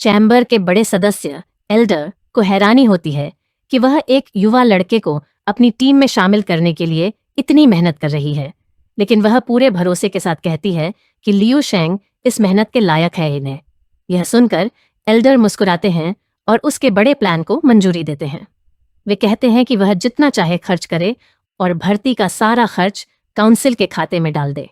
Chamber के बड़े सदस्य एल्डर को हैरानी होती है कि वह एक युवा लड़के को अपनी टीम में शामिल करने के लिए इतनी मेहनत कर रही है, लेकिन वह पूरे भरोसे के साथ कहती है कि लियू शेंग इस मेहनत के लायक है इन्हें। यह सुनकर एल्डर मुस्कुराते हैं और उसके बड़े प्लान को मंजूरी देते हैं। वे कहते हैं कि वह जितना चाहे खर्च करे और भर्ती का सारा खर्च काउंसिल के खाते में डाल दे।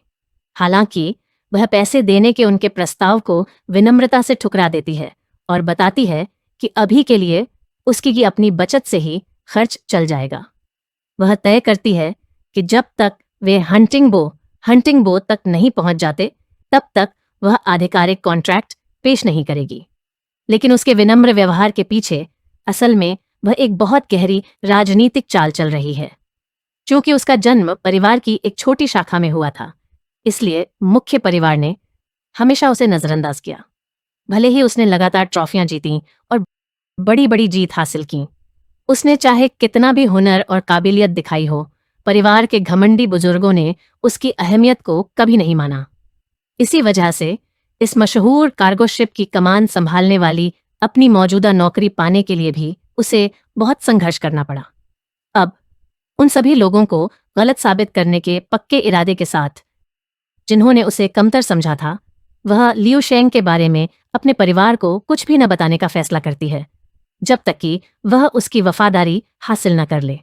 हालांकि वह पैसे देने के उनके प्रस्ताव को विनम्रता से ठुकरा देती है और बताती है कि अभी के लिए उसकी की अपनी बचत से ही खर्च चल जाएगा। वह तय करती है कि जब तक वे हंटिंग बो तक नहीं पहुंच जाते तब तक वह आधिकारिक कॉन्ट्रैक्ट पेश नहीं करेगी। लेकिन उसके विनम्र व्यवहार के पीछे असल में वह एक बहुत गहरी राजनीतिक चाल चल रही है। क्योंकि उसका जन्म परिवार की एक छोटी शाखा में हुआ था, इसलिए मुख्य परिवार ने हमेशा उसे नजरअंदाज किया। भले ही उसने लगातार ट्रॉफियां जीती और बड़ी बड़ी जीत हासिल की, उसने चाहे कितना भी हुनर और काबिलियत दिखाई हो, परिवार के घमंडी बुजुर्गों ने उसकी अहमियत को कभी नहीं माना। इसी वजह से इस मशहूर कार्गो शिप की कमान संभालने वाली अपनी मौजूदा नौकरी पाने के लिए भी उसे बहुत संघर्ष करना पड़ा। अब उन सभी लोगों को गलत साबित करने के पक्के इरादे के साथ जिन्होंने उसे कमतर समझा था, वह लियू शेंग के बारे में अपने परिवार को कुछ भी न बताने का फैसला करती है, जब तक कि वह उसकी वफादारी हासिल न कर ले।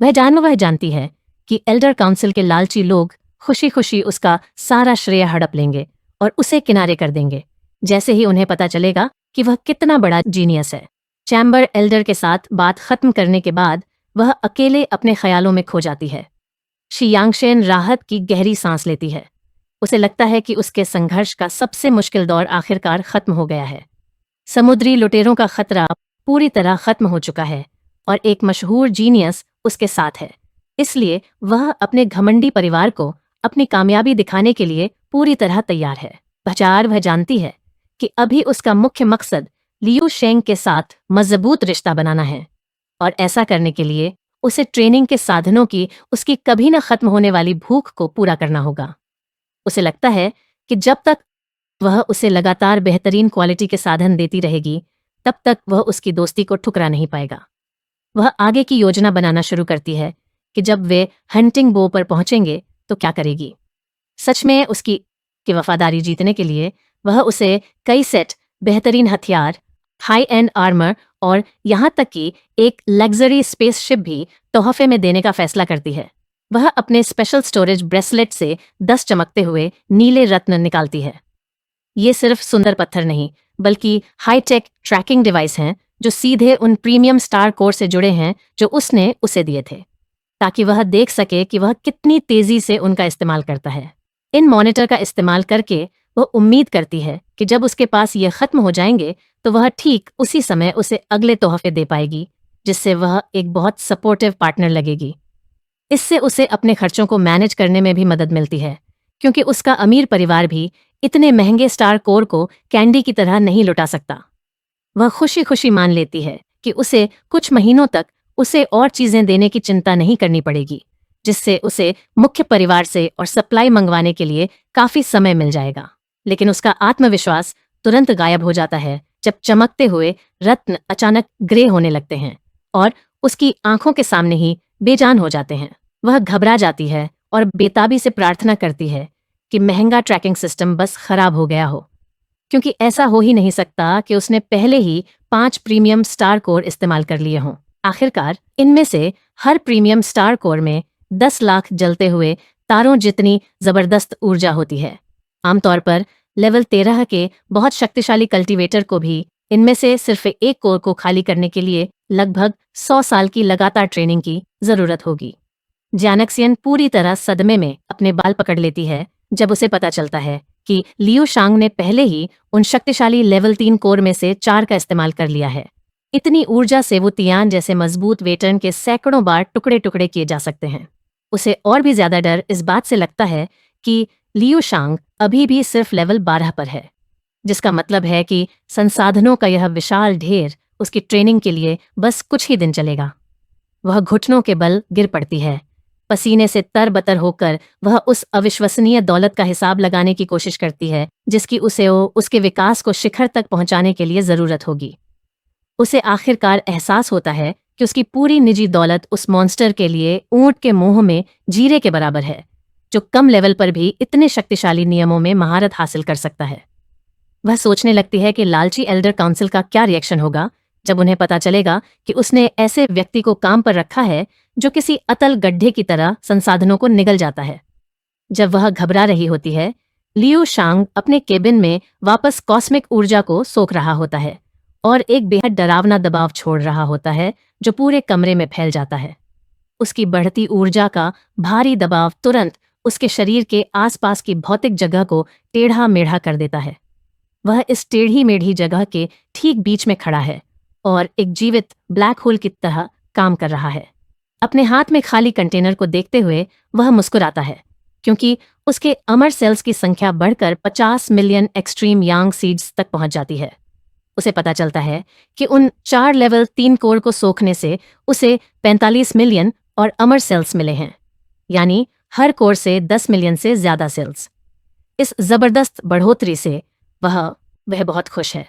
वह जानती है कि एल्डर काउंसिल के लालची लोग खुशी खुशी उसका सारा श्रेय हड़प लेंगे और उसे किनारे कर देंगे जैसे ही उन्हें पता चलेगा कि वह कितना बड़ा जीनियस है। चैम्बर एल्डर के साथ बात खत्म करने के बाद वह अकेले अपने ख्यालों में खो जाती है। शी यांगशेन राहत की गहरी सांस लेती है। उसे लगता है कि उसके संघर्ष का सबसे मुश्किल दौर आखिरकार खत्म हो गया है। समुद्री लुटेरों का खतरा पूरी तरह खत्म हो चुका है और एक मशहूर जीनियस उसके साथ है। इसलिए वह अपने घमंडी परिवार को अपनी कामयाबी दिखाने के लिए पूरी तरह तैयार है। वह जानती है कि अभी उसका मुख्य मकसद लियू शेंग के साथ मजबूत रिश्ता बनाना है और ऐसा करने के लिए उसे ट्रेनिंग के साधनों की उसकी कभी न खत्म होने वाली भूख को पूरा करना होगा। उसे लगता है कि जब तक वह उसे लगातार बेहतरीन क्वालिटी के साधन देती रहेगी, तब तक वह उसकी दोस्ती को ठुकरा नहीं पाएगा। वह आगे की योजना बनाना शुरू करती है कि जब वे हंटिंग बो पर पहुंचेंगे तो क्या करेगी। सच में उसकी वफादारी जीतने के लिए वह उसे कई सेट बेहतरीन हथियार, हाई एंड आर्मर और यहाँ तक कि एक लग्जरी स्पेसशिप भी तोहफे में देने का फैसला करती है। वह अपने स्पेशल स्टोरेज ब्रेसलेट से 10 चमकते हुए नीले रत्न निकालती है। ये सिर्फ सुंदर पत्थर नहीं, बल्कि हाईटेक ट्रैकिंग डिवाइस हैं जो सीधे उन प्रीमियम स्टार कोर से जुड़े हैं जो उसने उसे दिए थे, ताकि वह देख सके कि वह कितनी तेजी से उनका इस्तेमाल करता है। इन मॉनिटर का इस्तेमाल करके वह उम्मीद करती है कि जब उसके पास ये खत्म हो जाएंगे तो वह ठीक उसी समय उसे अगले तोहफे दे पाएगी, जिससे वह एक बहुत सपोर्टिव पार्टनर लगेगी। इससे उसे अपने खर्चों को मैनेज करने में भी मदद मिलती है, क्योंकि उसका अमीर परिवार भी इतने महंगे स्टार कोर को कैंडी की तरह नहीं लुटा सकता। वह खुशी खुशी मान लेती है कि उसे कुछ महीनों तक उसे और चीजें देने की चिंता नहीं करनी पड़ेगी, जिससे उसे मुख्य परिवार से और सप्लाई मंगवाने के लिए काफी समय मिल जाएगा। लेकिन उसका आत्मविश्वास तुरंत गायब हो जाता है जब चमकते हुए रत्न अचानक ग्रे होने लगते हैं और उसकी आंखों के सामने ही बेजान हो जाते हैं। वह घबरा जाती है और बेताबी से प्रार्थना करती है कि महंगा ट्रैकिंग सिस्टम बस खराब हो गया हो, क्योंकि ऐसा हो ही नहीं सकता कि उसने पहले ही 5 प्रीमियम स्टार कोर इस्तेमाल कर लिए हों। आखिरकार इनमें से हर प्रीमियम स्टार कोर में 10 लाख जलते हुए तारों जितनी जबरदस्त ऊर्जा होती है। आमतौर पर लेवल 13 के बहुत शक्तिशाली कल्टीवेटर को भी इनमें से सिर्फ एक कोर को खाली करने के लिए लगभग 100 साल की लगातार ट्रेनिंग की जरूरत होगी। जैनक्सियन पूरी तरह सदमे में अपने बाल पकड़ लेती है जब उसे पता चलता है कि लियू शांग ने पहले ही उन शक्तिशाली लेवल 3 कोर में से 4 का इस्तेमाल कर लिया है। इतनी ऊर्जा से वो तियान जैसे मजबूत वेटर्न के सैकड़ों बार टुकड़े टुकड़े किए जा सकते हैं। उसे और भी ज्यादा डर इस बात से लगता है कि लियू शांग अभी भी सिर्फ लेवल 12 पर है, जिसका मतलब है कि संसाधनों का यह विशाल ढेर उसकी ट्रेनिंग के लिए बस कुछ ही दिन चलेगा। वह घुटनों के बल गिर पड़ती है, पसीने से तरबतर होकर वह उस अविश्वसनीय दौलत का हिसाब लगाने की कोशिश करती है जिसकी उसे उसके विकास को शिखर तक पहुंचाने के लिए जरूरत होगी। उसे आखिरकार एहसास होता है कि उसकी पूरी निजी दौलत उस मॉन्स्टर के लिए ऊंट के मुंह में जीरे के बराबर है, जो कम लेवल पर भी इतने शक्तिशाली नियमों में महारत हासिल कर सकता है। वह सोचने लगती है कि लालची एल्डर काउंसिल का क्या रिएक्शन होगा जब उन्हें पता चलेगा कि उसने ऐसे व्यक्ति को काम पर रखा है जो किसी अतल गड्ढे की तरह संसाधनों को निगल जाता है। जब वह घबरा रही होती है, लियू शांग अपने केबिन में वापस कॉस्मिक ऊर्जा को सोख रहा होता है और एक बेहद डरावना दबाव छोड़ रहा होता है जो पूरे कमरे में फैल जाता है। उसकी बढ़ती ऊर्जा का भारी दबाव तुरंत उसके शरीर के आसपास की भौतिक जगह को टेढ़ा मेढ़ा कर देता है। वह इस टेढ़ी मेढ़ी जगह के ठीक बीच में खड़ा है और एक जीवित ब्लैक होल की तरह काम कर रहा है। अपने हाथ में खाली कंटेनर को देखते हुए वह मुस्कुराता है, क्योंकि उसके अमर सेल्स की संख्या बढ़कर 50 मिलियन एक्सट्रीम यांग सीड्स तक पहुंच जाती है। उसे पता चलता है कि उन 4 लेवल 3 कोर को सोखने से उसे 45 मिलियन और अमर सेल्स मिले हैं, यानी हर कोर से 10 मिलियन से ज्यादा सेल्स। इस जबरदस्त बढ़ोतरी से वह बहुत खुश है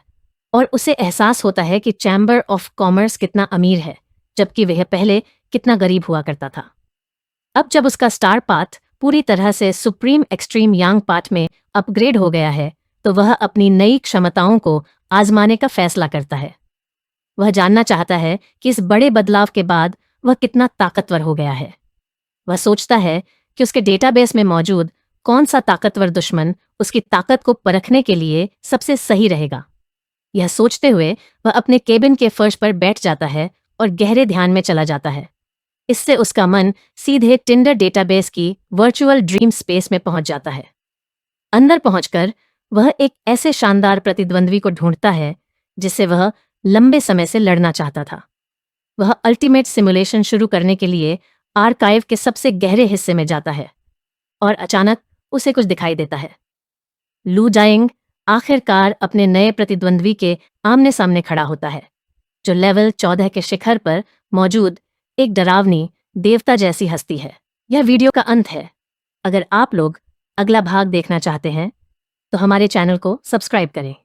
और उसे एहसास होता है कि चैम्बर ऑफ कॉमर्स कितना अमीर है, जबकि वह पहले कितना गरीब हुआ करता था। अब जब उसका स्टार पाथ पूरी तरह से सुप्रीम एक्सट्रीम यांग पाथ में अपग्रेड हो गया है, तो वह अपनी नई क्षमताओं को आजमाने का फैसला करता है। वह जानना चाहता है कि इस बड़े बदलाव के बाद वह कितना ताकतवर हो गया है। वह सोचता है कि उसके डेटाबेस में मौजूद कौन सा ताकतवर दुश्मन उसकी ताकत को परखने के लिए सबसे सही रहेगा। यह सोचते हुए वह अपने केबिन के फर्श पर बैठ जाता है और गहरे ध्यान में चला जाता है। इससे उसका मन सीधे टिंडर डेटाबेस की वर्चुअल ड्रीम स्पेस में पहुंच जाता है। अंदर पहुंचकर वह एक ऐसे शानदार प्रतिद्वंद्वी को ढूंढता है जिससे वह लंबे समय से लड़ना चाहता था। वह अल्टीमेट सिमुलेशन शुरू करने के लिए आर्काइव के सबसे गहरे हिस्से में जाता है और अचानक उसे कुछ दिखाई देता है। लू जाइंग आखिरकार अपने नए प्रतिद्वंद्वी के आमने सामने खड़ा होता है, जो लेवल 14 के शिखर पर मौजूद एक डरावनी देवता जैसी हस्ती है। यह वीडियो का अंत है। अगर आप लोग अगला भाग देखना चाहते हैं तो हमारे चैनल को सब्सक्राइब करें।